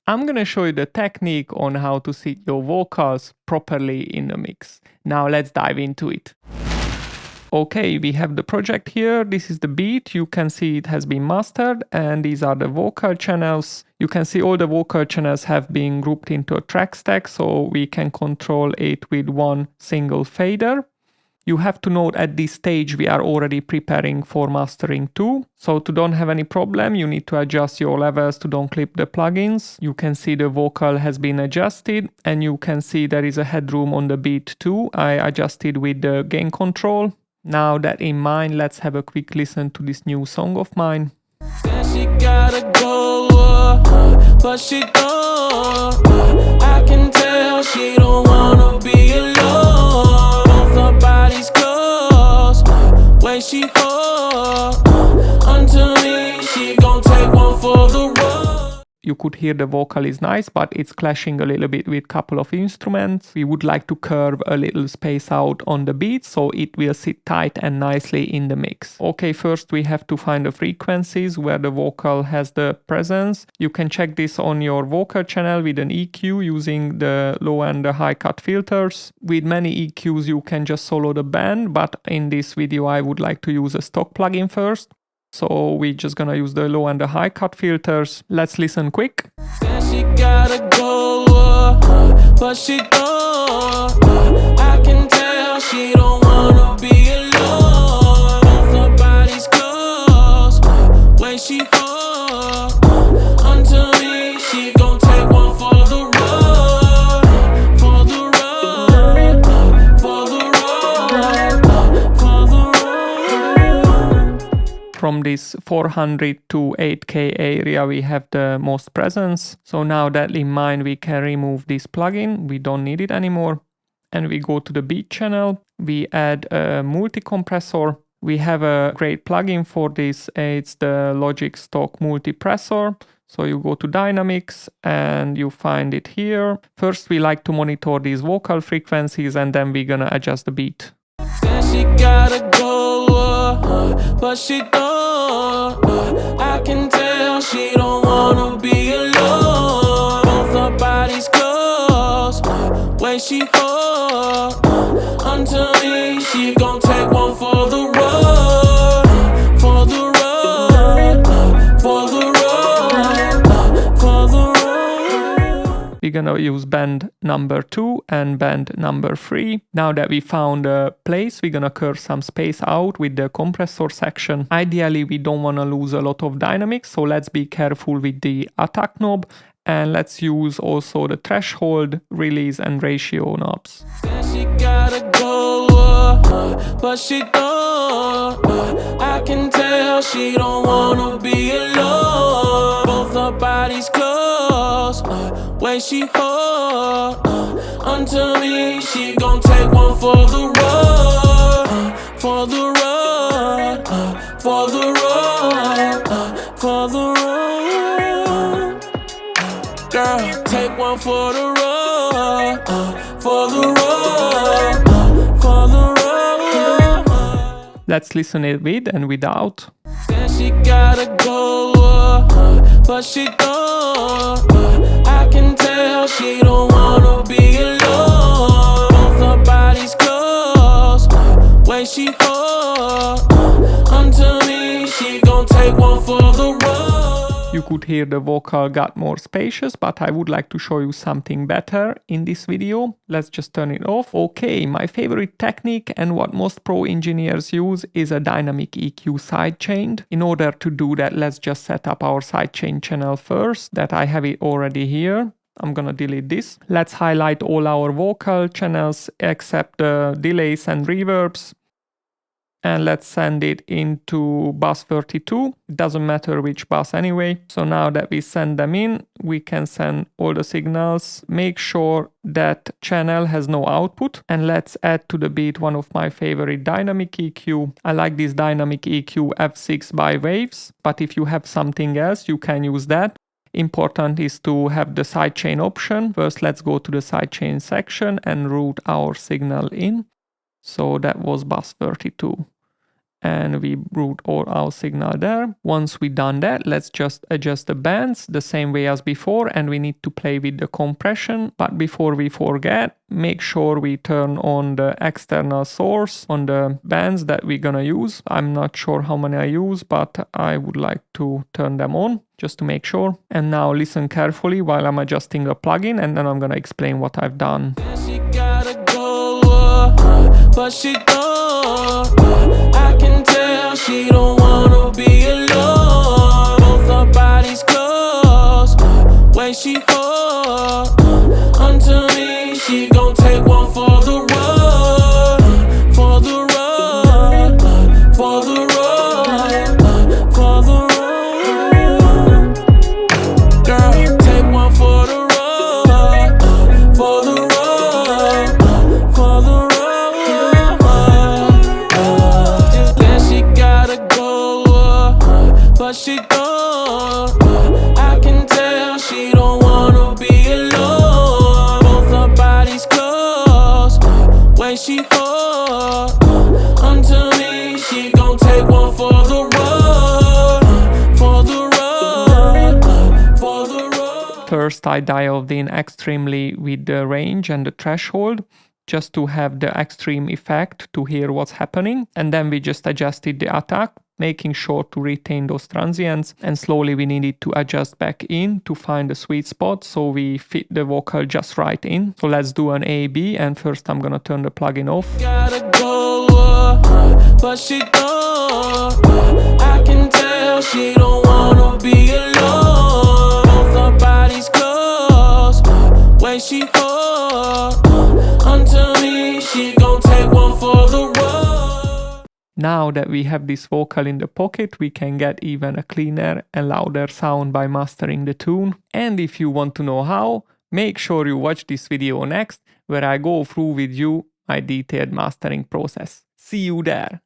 I'm gonna show you the technique on how to set your vocals properly in the mix. Now let's dive into it. Okay, we have the project here. This is the beat. You can see it has been mastered, and these are the vocal channels. You can see all the vocal channels have been grouped into a track stack, so we can control it with one single fader. You have to note at this stage we are already preparing for mastering 2. So to don't have any problem, you need to adjust your levels to don't clip the plugins. You can see the vocal has been adjusted, and you can see there is a headroom on the beat too. I adjusted with the gain control. Now that in mind, let's have a quick listen to this new song of mine. She gotta go, but she don't. I can tell she don't wanna be alone. Both her bodies close, when she hold onto me, she gon' take one for the road. You could hear the vocal is nice, but it's clashing a little bit with a couple of instruments. We would like to curve a little space out on the beat so it will sit tight and nicely in the mix. Okay, first we have to find the frequencies where the vocal has the presence. You can check this on your vocal channel with an EQ using the low and the high cut filters. With many EQs you can just solo the band, but in this video I would like to use a stock plugin first. So we're just gonna use the low and the high cut filters. Let's listen quick. She gotta go, but she don't. I can tell she don't wanna be alone. Both her bodies close, when she hold onto me, she gon' take one for the road, for the road, for the road, for the road. From this 400 to 8K area we have the most presence. So now that in mind we can remove this plugin. We don't need it anymore. And we go to the beat channel. We add a multi-compressor. We have a great plugin for this. It's the Logic Stock Multipressor. So you go to Dynamics and you find it here. First we like to monitor these vocal frequencies, and then we're gonna adjust the beat. She gotta go, but she don't. I can tell she don't wanna be alone. Both her bodies close, when she hold onto me, she gon' take one for the road, for the road, for the road, for the road. We're gonna use band number 2 and band number 3. Now that we found a place, we're gonna curve some space out with the compressor section. Ideally, we don't wanna lose a lot of dynamics, so let's be careful with the attack knob. And let's use also the threshold, release and ratio knobs. She gotta go, but she don't. I can tell she don't wanna be alone. Both her bodies close, when she hold onto me, she gon' take one for the road, for the road, for the road, for the road. Girl, take one for the road, for the road, for the road. Let's listen it with and without. She gotta go, but she don't. I can tell she don't wanna be alone. Both her bodies close, when she hold onto me, she gon' take one for the road. You could hear the vocal got more spacious, but I would like to show you something better in this video. Let's just turn it off. Okay, my favorite technique and what most pro engineers use is a dynamic EQ sidechain. In order to do that, let's just set up our sidechain channel first, that I have it already here. I'm gonna delete this. Let's highlight all our vocal channels except the delays and reverbs. And let's send it into bus 32. It doesn't matter which bus anyway. So now that we send them in, we can send all the signals. Make sure that channel has no output. And let's add to the beat one of my favorite dynamic EQ. I like this dynamic EQ F6 by Waves, but if you have something else, you can use that. Important is to have the sidechain option. First, let's go to the sidechain section and route our signal in. So that was bus 32. and we route all our signal there. Once we done that, let's just adjust the bands the same way as before, and we need to play with the compression. But before we forget, make sure we turn on the external source on the bands that we're gonna use. I'm not sure how many I use, but I would like to turn them on just to make sure. And now listen carefully while I'm adjusting the plugin, and then I'm gonna explain what I've done. She gotta go, but she don't. I can tell she don't wanna be alone. Both our bodies close, way she hold onto me. She gon' take one for the road, for the road, for the road, for the road. Girl, take one for the road, for the road, for the road. Then she gotta go, but she don't. I can tell she don't wanna be alone. Both our bodies close, way she hold onto me. She gon' take one for the road, for the road, for the road. First, I dialed in extremely with the range and the threshold, just to have the extreme effect to hear what's happening. And then we just adjusted the attack, making sure to retain those transients. And slowly we needed to adjust back in to find the sweet spot, so we fit the vocal just right in. So let's do an A-B, and first I'm gonna turn the plugin off. Gotta go, but she don't. I can tell she don't wanna be alone. Both our bodies close, way she hold onto me. She gon' take one for the road. Now that we have this vocal in the pocket, we can get even a cleaner and louder sound by mastering the tune. And if you want to know how, make sure you watch this video next, where I go through with you my detailed mastering process. See you there!